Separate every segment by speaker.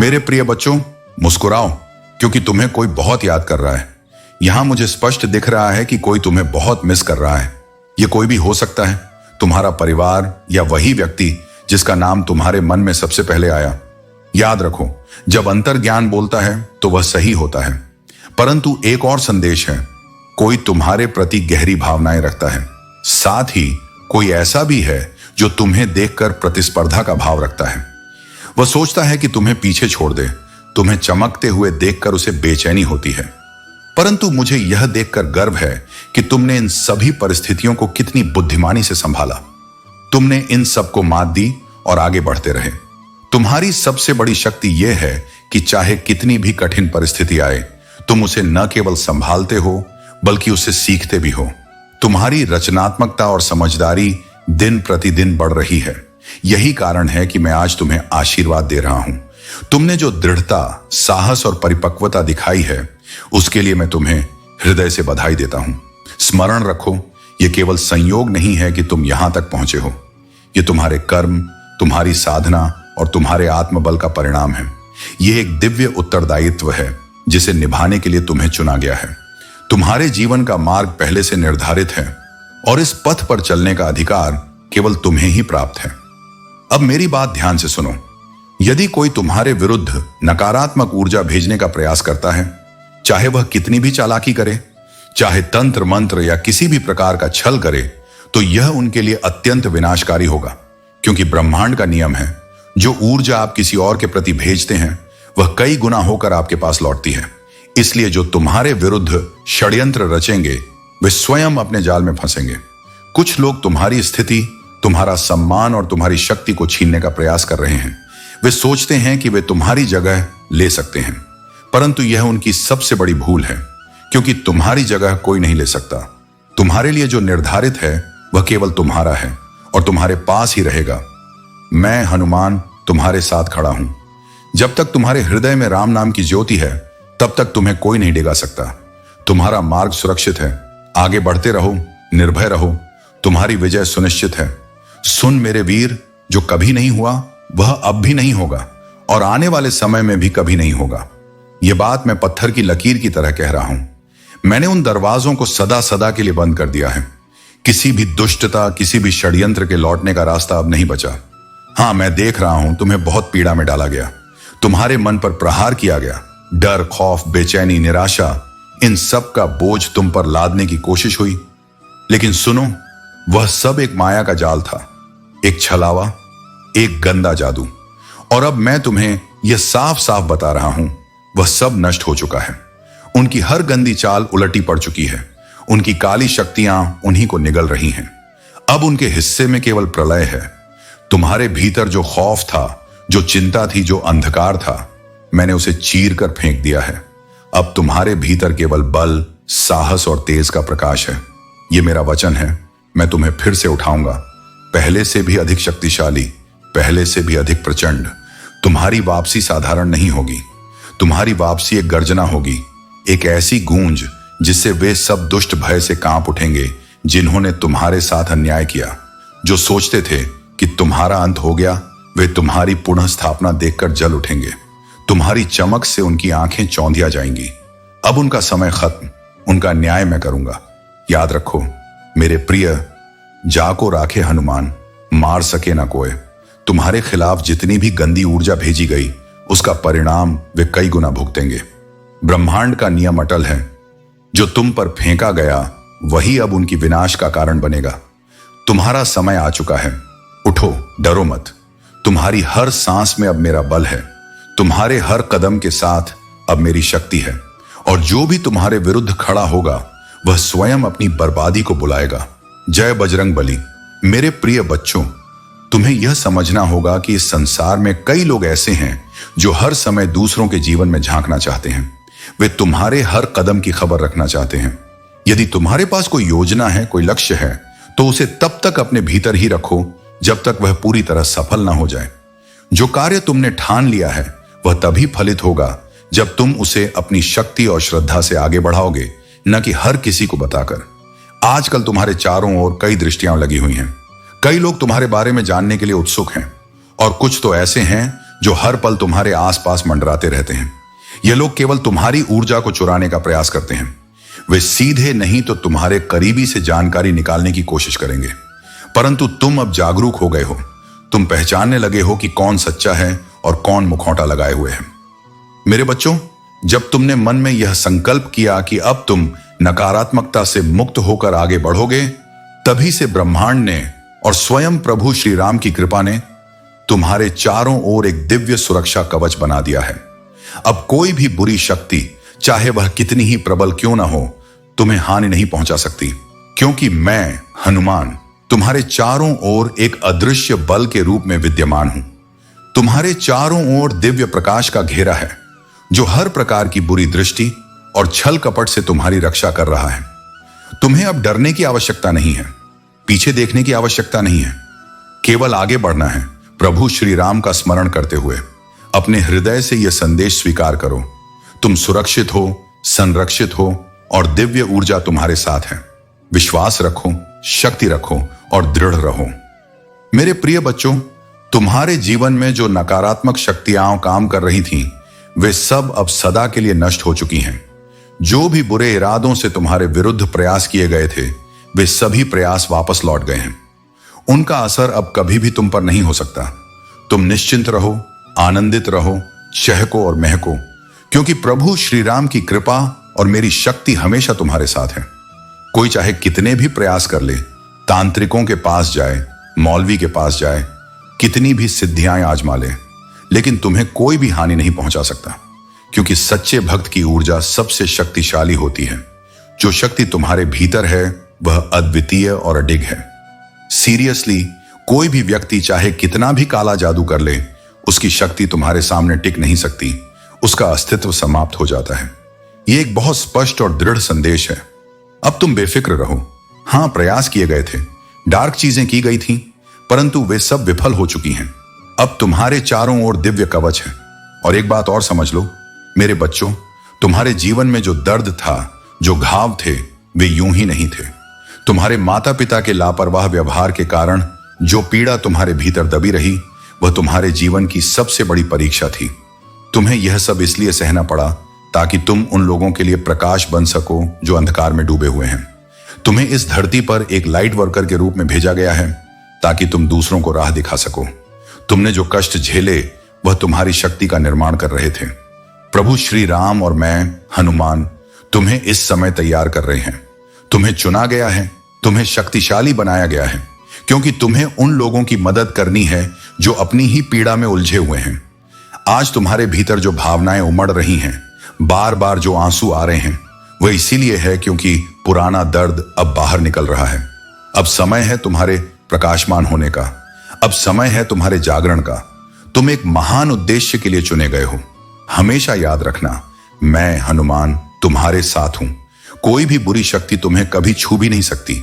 Speaker 1: मेरे प्रिय बच्चों, मुस्कुराओ, क्योंकि तुम्हें कोई बहुत याद कर रहा है। यहां मुझे स्पष्ट दिख रहा है कि कोई तुम्हें बहुत मिस कर रहा है। यह कोई भी हो सकता है, तुम्हारा परिवार या वही व्यक्ति जिसका नाम तुम्हारे मन में सबसे पहले आया। याद रखो, जब अंतर्ज्ञान बोलता है तो वह सही होता है, परंतु एक और संदेश है। कोई तुम्हारे प्रति गहरी भावनाएं रखता है। साथ ही कोई ऐसा भी है जो तुम्हें देखकर प्रतिस्पर्धा का भाव रखता है। वह सोचता है कि तुम्हें पीछे छोड़ दे। तुम्हें चमकते हुए देखकर उसे बेचैनी होती है। परंतु मुझे यह देखकर गर्व है कि तुमने इन सभी परिस्थितियों को कितनी बुद्धिमानी से संभाला। तुमने इन सबको मात दी और आगे बढ़ते रहे। तुम्हारी सबसे बड़ी शक्ति यह है कि चाहे कितनी भी कठिन परिस्थिति आए, तुम उसे न केवल संभालते हो बल्कि उससे सीखते भी हो। तुम्हारी रचनात्मकता और समझदारी दिन प्रतिदिन बढ़ रही है। यही कारण है कि मैं आज तुम्हें आशीर्वाद दे रहा हूं। तुमने जो दृढ़ता, साहस और परिपक्वता दिखाई है, उसके लिए मैं तुम्हें हृदय से बधाई देता हूं। स्मरण रखो, यह केवल संयोग नहीं है कि तुम यहां तक पहुंचे हो। यह तुम्हारे कर्म, तुम्हारी साधना और तुम्हारे आत्मबल का परिणाम है। यह एक दिव्य उत्तरदायित्व है जिसे निभाने के लिए तुम्हें चुना गया है। तुम्हारे जीवन का मार्ग पहले से निर्धारित है और इस पथ पर चलने का अधिकार केवल तुम्हें ही प्राप्त है। अब मेरी बात ध्यान से सुनो। यदि कोई तुम्हारे विरुद्ध नकारात्मक ऊर्जा भेजने का प्रयास करता है, चाहे वह कितनी भी चालाकी करे, चाहे तंत्र मंत्र या किसी भी प्रकार का छल करे, तो यह उनके लिए अत्यंत विनाशकारी होगा। क्योंकि ब्रह्मांड का नियम है, जो ऊर्जा आप किसी और के प्रति भेजते हैं वह कई गुना होकर आपके पास लौटती है। इसलिए जो तुम्हारे विरुद्ध षड्यंत्र रचेंगे वे स्वयं अपने जाल में फंसेंगे। कुछ लोग तुम्हारी स्थिति, तुम्हारा सम्मान और तुम्हारी शक्ति को छीनने का प्रयास कर रहे हैं। वे सोचते हैं कि वे तुम्हारी जगह ले सकते हैं, परंतु यह उनकी सबसे बड़ी भूल है, क्योंकि तुम्हारी जगह कोई नहीं ले सकता। तुम्हारे लिए जो निर्धारित है वह केवल तुम्हारा है और तुम्हारे पास ही रहेगा। मैं हनुमान तुम्हारे साथ खड़ा हूं। जब तक तुम्हारे हृदय में राम नाम की ज्योति है, तब तक तुम्हें कोई नहीं डिगा सकता। तुम्हारा मार्ग सुरक्षित है। आगे बढ़ते रहो, निर्भय रहो, तुम्हारी विजय सुनिश्चित है। सुन मेरे वीर, जो कभी नहीं हुआ वह अब भी नहीं होगा और आने वाले समय में भी कभी नहीं होगा। यह बात मैं पत्थर की लकीर की तरह कह रहा हूं। मैंने उन दरवाजों को सदा सदा के लिए बंद कर दिया है। किसी भी दुष्टता, किसी भी षड्यंत्र के लौटने का रास्ता अब नहीं बचा। हां, मैं देख रहा हूं, तुम्हें बहुत पीड़ा में डाला गया। तुम्हारे मन पर प्रहार किया गया। डर, खौफ, बेचैनी, निराशा, इन सब का बोझ तुम पर लादने की कोशिश हुई। लेकिन सुनो, वह सब एक माया का जाल था, एक छलावा, एक गंदा जादू। और अब मैं तुम्हें यह साफ साफ बता रहा हूं, वह सब नष्ट हो चुका है। उनकी हर गंदी चाल उलटी पड़ चुकी है। उनकी काली शक्तियां उन्हीं को निगल रही हैं। अब उनके हिस्से में केवल प्रलय है। तुम्हारे भीतर जो खौफ था, जो चिंता थी, जो अंधकार था, मैंने उसे चीर कर फेंक दिया है। अब तुम्हारे भीतर केवल बल, साहस और तेज का प्रकाश है। यह मेरा वचन है, मैं तुम्हें फिर से उठाऊंगा, पहले से भी अधिक शक्तिशाली, पहले से भी अधिक प्रचंड। तुम्हारी वापसी साधारण नहीं होगी। तुम्हारी वापसी एक गर्जना होगी, एक ऐसी गूंज जिससे वे सब दुष्ट भय से कांप उठेंगे जिन्होंने तुम्हारे साथ अन्याय किया। जो सोचते थे कि तुम्हारा अंत हो गया, वे तुम्हारी पुनः स्थापना देखकर जल उठेंगे। तुम्हारी चमक से उनकी आंखें चौंधिया जाएंगी। अब उनका समय खत्म, उनका न्याय मैं करूंगा। याद रखो मेरे प्रिय, जाको राखे हनुमान, मार सके ना कोई। तुम्हारे खिलाफ जितनी भी गंदी ऊर्जा भेजी गई, उसका परिणाम वे कई गुना भुगतेंगे। ब्रह्मांड का नियम अटल है। जो तुम पर फेंका गया वही अब उनकी विनाश का कारण बनेगा। तुम्हारा समय आ चुका है। उठो, डरो मत। तुम्हारी हर सांस में अब मेरा बल है। तुम्हारे हर कदम के साथ अब मेरी शक्ति है। और जो भी तुम्हारे विरुद्ध खड़ा होगा वह स्वयं अपनी बर्बादी को बुलाएगा। जय बजरंग बली। मेरे प्रिय बच्चों, तुम्हें यह समझना होगा कि इस संसार में कई लोग ऐसे हैं जो हर समय दूसरों के जीवन में झांकना चाहते हैं। वे तुम्हारे हर कदम की खबर रखना चाहते हैं। यदि तुम्हारे पास कोई योजना है, कोई लक्ष्य है, तो उसे तब तक अपने भीतर ही रखो जब तक वह पूरी तरह सफल ना हो जाए। जो कार्य तुमने ठान लिया है वह तभी फलित होगा जब तुम उसे अपनी शक्ति और श्रद्धा से आगे बढ़ाओगे, न कि हर किसी को बताकर। आजकल तुम्हारे चारों ओर कई दृष्टियां लगी हुई हैं। कई लोग तुम्हारे बारे में जानने के लिए उत्सुक हैं और कुछ तो ऐसे हैं जो हर पल तुम्हारे आसपास मंडराते रहते हैं। ये लोग केवल तुम्हारी ऊर्जा को चुराने का प्रयास करते हैं। वे सीधे नहीं तो तुम्हारे करीबी से जानकारी निकालने की कोशिश करेंगे। परंतु तुम अब जागरूक हो गए हो। तुम पहचानने लगे हो कि कौन सच्चा है और कौन मुखौटा लगाए हुए है। मेरे बच्चों, जब तुमने मन में यह संकल्प किया कि अब तुम नकारात्मकता से मुक्त होकर आगे बढ़ोगे, तभी से ब्रह्मांड ने और स्वयं प्रभु श्री राम की कृपा ने तुम्हारे चारों ओर एक दिव्य सुरक्षा कवच बना दिया है। अब कोई भी बुरी शक्ति, चाहे वह कितनी ही प्रबल क्यों ना हो, तुम्हें हानि नहीं पहुंचा सकती, क्योंकि मैं हनुमान तुम्हारे चारों ओर एक अदृश्य बल के रूप में विद्यमान हूं। तुम्हारे चारों ओर दिव्य प्रकाश का घेरा है, जो हर प्रकार की बुरी दृष्टि और छल कपट से तुम्हारी रक्षा कर रहा है। तुम्हें अब डरने की आवश्यकता नहीं है, पीछे देखने की आवश्यकता नहीं है, केवल आगे बढ़ना है। प्रभु श्री राम का स्मरण करते हुए अपने हृदय से यह संदेश स्वीकार करो, तुम सुरक्षित हो, संरक्षित हो और दिव्य ऊर्जा तुम्हारे साथ है। विश्वास रखो, शक्ति रखो और दृढ़ रहो। मेरे प्रिय बच्चों, तुम्हारे जीवन में जो नकारात्मक शक्तियां काम कर रही थीं, वे सब अब सदा के लिए नष्ट हो चुकी हैं। जो भी बुरे इरादों से तुम्हारे विरुद्ध प्रयास किए गए थे, वे सभी प्रयास वापस लौट गए हैं। उनका असर अब कभी भी तुम पर नहीं हो सकता। तुम निश्चिंत रहो, आनंदित रहो, चहको और महको, क्योंकि प्रभु श्री राम की कृपा और मेरी शक्ति हमेशा तुम्हारे साथ है। कोई चाहे कितने भी प्रयास कर ले, तांत्रिकों के पास जाए, मौलवी के पास जाए, कितनी भी सिद्धियां आजमा ले, लेकिन तुम्हें कोई भी हानि नहीं पहुंचा सकता, क्योंकि सच्चे भक्त की ऊर्जा सबसे शक्तिशाली होती है। जो शक्ति तुम्हारे भीतर है वह अद्वितीय और अडिग है। सीरियसली, कोई भी व्यक्ति चाहे कितना भी काला जादू कर ले, उसकी शक्ति तुम्हारे सामने टिक नहीं सकती, उसका अस्तित्व समाप्त हो जाता है। यह एक बहुत स्पष्ट और दृढ़ संदेश है। अब तुम बेफिक्र रहो। हां, प्रयास किए गए थे, डार्क चीजें की गई थीं, परंतु वे सब विफल हो चुकी हैं। अब तुम्हारे चारों ओर दिव्य कवच है। और एक बात और समझ लो मेरे बच्चों, तुम्हारे जीवन में जो दर्द था, जो घाव थे, वे यूं ही नहीं थे। तुम्हारे माता पिता के लापरवाह व्यवहार के कारण जो पीड़ा तुम्हारे भीतर दबी रही, वह तुम्हारे जीवन की सबसे बड़ी परीक्षा थी। तुम्हें यह सब इसलिए सहना पड़ा ताकि तुम उन लोगों के लिए प्रकाश बन सको जो अंधकार में डूबे हुए हैं। तुम्हें इस धरती पर एक लाइट वर्कर के रूप में भेजा गया है ताकि तुम दूसरों को राह दिखा सको। तुमने जो कष्ट झेले वह तुम्हारी शक्ति का निर्माण कर रहे थे। प्रभु श्री राम और मैं हनुमान तुम्हें इस समय तैयार कर रहे हैं। तुम्हें चुना गया है, तुम्हें शक्तिशाली बनाया गया है, क्योंकि तुम्हें उन लोगों की मदद करनी है जो अपनी ही पीड़ा में उलझे हुए हैं। आज तुम्हारे भीतर जो भावनाएं उमड़ रही हैं, बार बार जो आंसू आ रहे हैं, वह इसीलिए है क्योंकि पुराना दर्द अब बाहर निकल रहा है। अब समय है तुम्हारे प्रकाशमान होने का। अब समय है तुम्हारे जागरण का। तुम एक महान उद्देश्य के लिए चुने गए हो। हमेशा याद रखना, मैं हनुमान तुम्हारे साथ हूं। कोई भी बुरी शक्ति तुम्हें कभी छू भी नहीं सकती।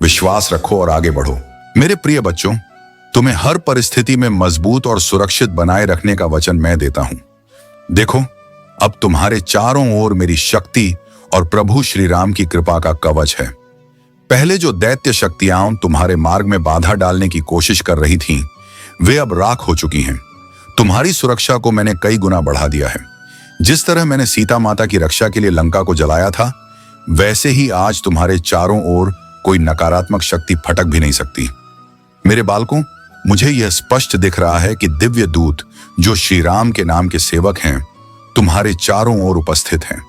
Speaker 1: विश्वास रखो और आगे बढ़ो। मेरे प्रिय बच्चों, तुम्हें हर परिस्थिति में मजबूत और सुरक्षित बनाए रखने का वचन मैं देता हूं। देखो, अब तुम्हारे चारों ओर मेरी शक्ति और प्रभु श्री राम की कृपा का कवच है। पहले जो दैत्य शक्तियां तुम्हारे मार्ग में बाधा डालने की कोशिश कर रही थीं, वे अब राख हो चुकी हैं। तुम्हारी सुरक्षा को मैंने कई गुना बढ़ा दिया है। जिस तरह मैंने सीता माता की रक्षा के लिए लंका को जलाया था, वैसे ही आज तुम्हारे चारों ओर कोई नकारात्मक शक्ति फटक भी नहीं सकती। मेरे बालकों, मुझे यह स्पष्ट दिख रहा है कि दिव्य दूत जो श्री राम के नाम के सेवक हैं, तुम्हारे चारों ओर उपस्थित हैं।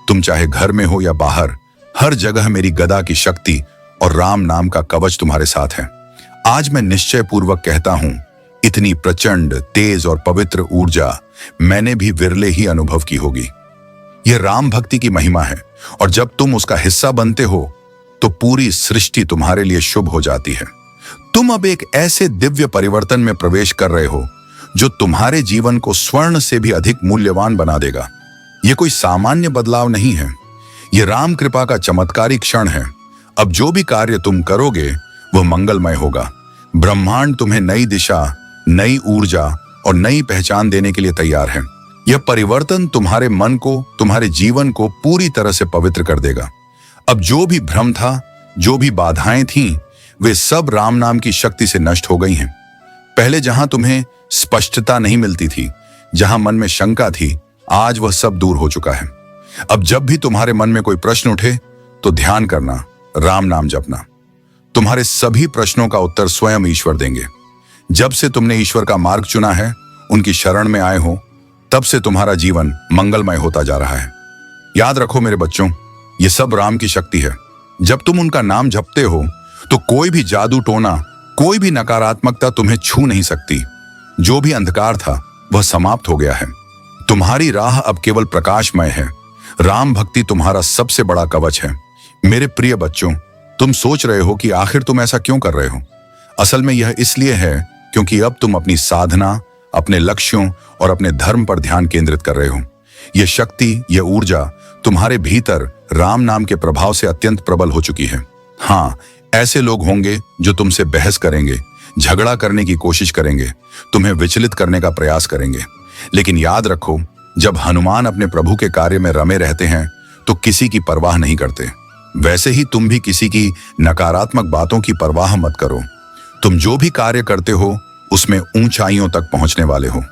Speaker 1: तुम चाहे घर में हो या बाहर, हर जगह मेरी गदा की शक्ति और राम नाम का कवच तुम्हारे साथ है। आज मैं निश्चय पूर्वक कहता हूं, इतनी प्रचंड, तेज और पवित्र ऊर्जा मैंने भी विरले ही अनुभव की होगी। यह राम भक्ति की महिमा है, और जब तुम उसका हिस्सा बनते हो तो पूरी सृष्टि तुम्हारे लिए शुभ हो जाती है। तुम अब एक ऐसे दिव्य परिवर्तन में प्रवेश कर रहे हो जो तुम्हारे जीवन को स्वर्ण से भी अधिक मूल्यवान बना देगा। यह कोई सामान्य बदलाव नहीं है, यह राम कृपा का चमत्कारी क्षण है। अब जो भी कार्य तुम करोगे वह मंगलमय होगा। ब्रह्मांड तुम्हें नई दिशा, नई ऊर्जा और नई पहचान देने के लिए तैयार है। यह परिवर्तन तुम्हारे मन को, तुम्हारे जीवन को पूरी तरह से पवित्र कर देगा। अब जो भी भ्रम था, जो भी बाधाएं थीं, वे सब राम नाम की शक्ति से नष्ट हो गई हैं। पहले जहां तुम्हें स्पष्टता नहीं मिलती थी, जहां मन में शंका थी, आज वह सब दूर हो चुका है। अब जब भी तुम्हारे मन में कोई प्रश्न उठे तो ध्यान करना, राम नाम जपना। तुम्हारे सभी प्रश्नों का उत्तर स्वयं ईश्वर देंगे। जब से तुमने ईश्वर का मार्ग चुना है, उनकी शरण में आए हो, तब से तुम्हारा जीवन मंगलमय होता जा रहा है। याद रखो मेरे बच्चों, ये सब राम की शक्ति है। जब तुम उनका नाम जपते हो तो कोई भी जादू टोना, कोई भी नकारात्मकता तुम्हें छू नहीं सकती। जो भी अंधकार था वह समाप्त हो गया है। तुम्हारी राह अब केवल प्रकाशमय है। राम भक्ति तुम्हारा सबसे बड़ा कवच है। मेरे प्रिय बच्चों, तुम सोच रहे हो कि आखिर तुम ऐसा क्यों कर रहे हो। असल में यह इसलिए है क्योंकि अब तुम अपनी साधना, अपने लक्ष्यों और अपने धर्म पर ध्यान केंद्रित कर रहे हो। यह शक्ति, यह ऊर्जा तुम्हारे भीतर राम नाम के प्रभाव से अत्यंत प्रबल हो चुकी है। हाँ, ऐसे लोग होंगे जो तुमसे बहस करेंगे, झगड़ा करने की कोशिश करेंगे, तुम्हें विचलित करने का प्रयास करेंगे। लेकिन याद रखो, जब हनुमान अपने प्रभु के कार्य में रमे रहते हैं तो किसी की परवाह नहीं करते। वैसे ही तुम भी किसी की नकारात्मक बातों की परवाह मत करो। तुम जो भी कार्य करते हो उसमें ऊंचाइयों तक पहुंचने वाले हो।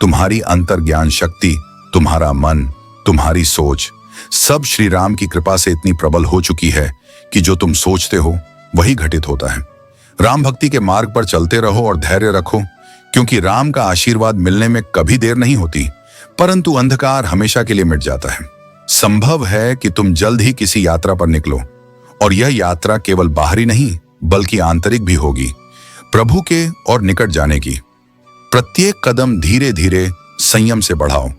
Speaker 1: तुम्हारी अंतर्ज्ञान शक्ति, तुम्हारा मन, तुम्हारी सोच सब श्री राम की कृपा से इतनी प्रबल हो चुकी है कि जो तुम सोचते हो वही घटित होता है। राम भक्ति के मार्ग पर चलते रहो और धैर्य रखो, क्योंकि राम का आशीर्वाद मिलने में कभी देर नहीं होती, परंतु अंधकार हमेशा के लिए मिट जाता है। संभव है कि तुम जल्द ही किसी यात्रा पर निकलो, और यह यात्रा केवल बाहरी नहीं बल्कि आंतरिक भी होगी, प्रभु के और निकट जाने की। प्रत्येक कदम धीरे धीरे संयम से बढ़ाओ।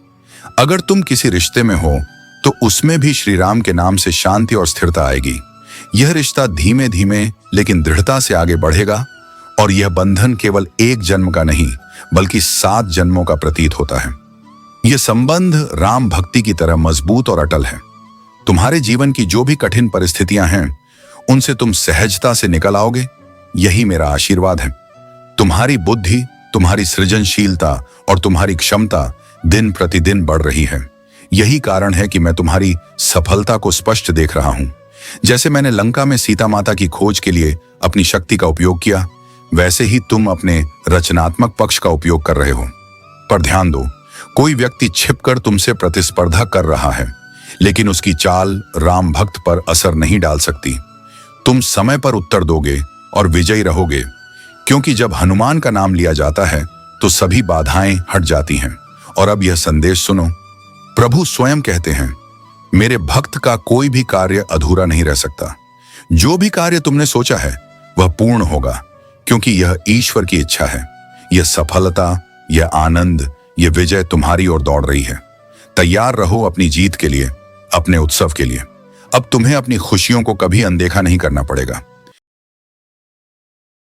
Speaker 1: अगर तुम किसी रिश्ते में हो तो उसमें भी श्री राम के नाम से शांति और स्थिरता आएगी। यह रिश्ता धीमे धीमे लेकिन दृढ़ता से आगे बढ़ेगा, और यह बंधन केवल एक जन्म का नहीं बल्कि 7 जन्मों का प्रतीत होता है। यह संबंध राम भक्ति की तरह मजबूत और अटल है। तुम्हारे जीवन की जो भी कठिन परिस्थितियां हैं, उनसे तुम सहजता से निकल आओगे, यही मेरा आशीर्वाद है। तुम्हारी बुद्धि, तुम्हारी सृजनशीलता और तुम्हारी क्षमता दिन प्रतिदिन बढ़ रही है। यही कारण है कि मैं तुम्हारी सफलता को स्पष्ट देख रहा हूं। जैसे मैंने लंका में सीता माता की खोज के लिए अपनी शक्ति का उपयोग किया, वैसे ही तुम अपने रचनात्मक पक्ष का उपयोग कर रहे हो। पर ध्यान दो, कोई व्यक्ति छिपकर तुमसे प्रतिस्पर्धा कर रहा है, लेकिन उसकी चाल राम भक्त पर असर नहीं डाल सकती। तुम समय पर उत्तर दोगे और विजयी रहोगे, क्योंकि जब हनुमान का नाम लिया जाता है तो सभी बाधाएं हट जाती हैं। और अब यह संदेश सुनो, प्रभु स्वयं कहते हैं, मेरे भक्त का कोई भी कार्य अधूरा नहीं रह सकता। जो भी कार्य तुमने सोचा है वह पूर्ण होगा, क्योंकि यह ईश्वर की इच्छा है। यह सफलता, यह आनंद, यह विजय तुम्हारी ओर दौड़ रही है। तैयार रहो अपनी जीत के लिए, अपने उत्सव के लिए। अब तुम्हें अपनी खुशियों को कभी अनदेखा नहीं करना पड़ेगा।